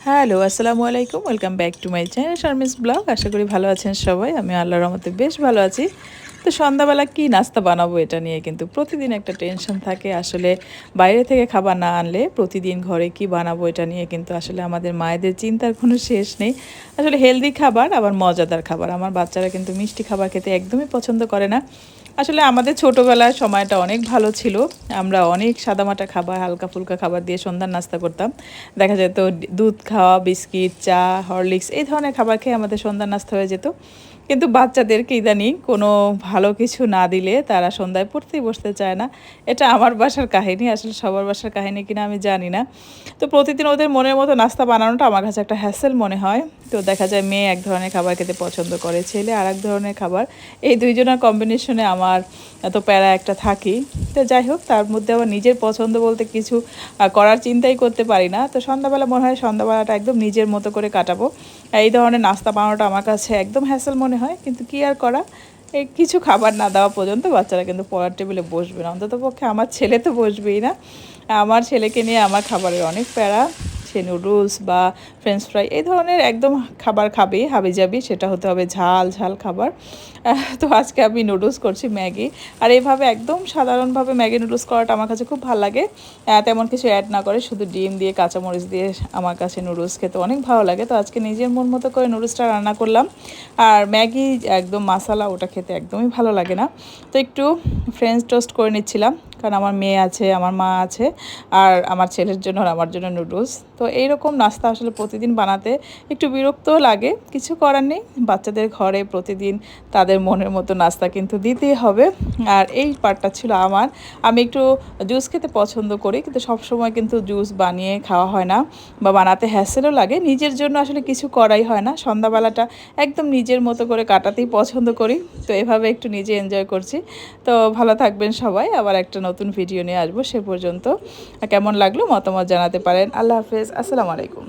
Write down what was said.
Hello, আসসালামু আলাইকুম। Welcome back to my channel শারমিস ব্লগ। আশা করি ভালো আছেন সবাই। আমি আল্লাহর রহমতে বেশ ভালো আছি। তো সন্ধ্যাবেলা কি নাস্তা বানাবো এটা নিয়ে কিন্তু প্রতিদিন একটা টেনশন থাকে। আসলে বাইরে থেকে খাবার না আনলে প্রতিদিন ঘরে কি বানাবো এটা নিয়ে কিন্তু আসলে আমাদের মায়েদের চিন্তার কোনো শেষ নেই। আসলে হেলদি খাবার আবার মজাদার খাবার। আমার বাচ্চারা কিন্তু মিষ্টি খাবার খেতে একদমই পছন্দ করে না। আসলে আমাদের ছোটোবেলার সময়টা অনেক ভালো ছিল। আমরা অনেক সাদামাটা খাবার, হালকা ফুলকা খাবার দিয়ে সন্ধ্যার নাস্তা করতাম। দেখা যেত দুধ খাওয়া, বিস্কিট, চা, হরলিক্স এই ধরনের খাবার খেয়ে আমাদের সন্ধ্যার নাস্তা হয়ে যেত। কিন্তু বাচ্চাদেরকে ইদানিং কোনো ভালো কিছু না দিলে তারা সন্ধ্যায় পড়তেই বসতে চায় না। এটা আমার বাসার কাহিনী, আসলে সবার বাসার কাহিনী কিনা আমি জানি না। তো প্রতিদিন ওদের মনের মতো নাস্তা বানানোটা আমার কাছে একটা হ্যাসেল মনে হয়। তো দেখা যায় মেয়ে এক ধরনের খাবার খেতে পছন্দ করে, ছেলে আর এক ধরনের খাবার। এই দুইজনের কম্বিনেশনে আমার এত প্যারা একটা থাকি। তো যাই হোক, তার মধ্যে আবার নিজের পছন্দ বলতে কিছু করার চিন্তাই করতে পারি না। তো সন্ধ্যাবেলা মনে হয় সন্ধ্যাবেলাটা একদম নিজের মতো করে কাটাবো। এই ধরনের নাস্তা বানানোটা আমার কাছে একদম হ্যাসেল মনে হয়, কিন্তু কি আর করা। এই কিছু খাবার না দেওয়া পর্যন্ত বাচ্চারা কিন্তু পড়ার টেবিলে বসবে না, অন্তত পক্ষে আমার ছেলে তো বসবেই না। আমার ছেলেকে নিয়ে আমার খাবারের অনেক প্যারা। সে নুডলস বা ফ্রেঞ্চ ফ্রাই এই ধরনের একদম খাবার খাবে হাবিজাবি, সেটা হতে হবে ঝাল ঝাল খাবার। তো আজকে আমি নুডলস করছি, ম্যাগি। আর এইভাবে একদম সাধারণভাবে ম্যাগি নুডলস করাটা আমার কাছে খুব ভালো লাগে। তেমন কিছু অ্যাড না করে শুধু ডিম দিয়ে কাঁচামরিচ দিয়ে আমার কাছে নুডলস খেতে অনেক ভালো লাগে। তো আজকে নিজের মন মতো করে নুডলসটা রান্না করলাম। আর ম্যাগি একদম মশলা, ওটা খেতে একদমই ভালো লাগে না। তো একটু ফ্রেঞ্চ টোস্ট করে নিচ্ছিলাম, কারণ আমার মেয়ে আছে, আমার মা আছে, আর আমার ছেলের জন্য আর আমার জন্য নুডলস। তো এইরকম নাস্তা আসলে প্রতিদিন বানাতে একটু বিরক্তও লাগে, কিছু করার নেই। বাচ্চাদের ঘরে প্রতিদিন তাদের মনের মতো নাস্তা কিন্তু দিতেই হবে। আর এই পার্টটা ছিল আমার। আমি একটু জুস খেতে পছন্দ করি, কিন্তু সবসময় কিন্তু জুস বানিয়ে খাওয়া হয় না বা বানাতে হ্যাসেলও লাগে। নিজের জন্য আসলে কিছু করাই হয় না। সন্ধ্যাবেলাটা একদম নিজের মতো করে কাটাতেই পছন্দ করি। তো এভাবে একটু নিজে এনজয় করছি। তো ভালো থাকবেন সবাই, আবার একটা নতুন ভিডিও নিয়ে আসবো। সে পর্যন্ত কেমন লাগলো মতামত জানাতে পারেন। আল্লাহ হাফেজ, আসসালামু আলাইকুম।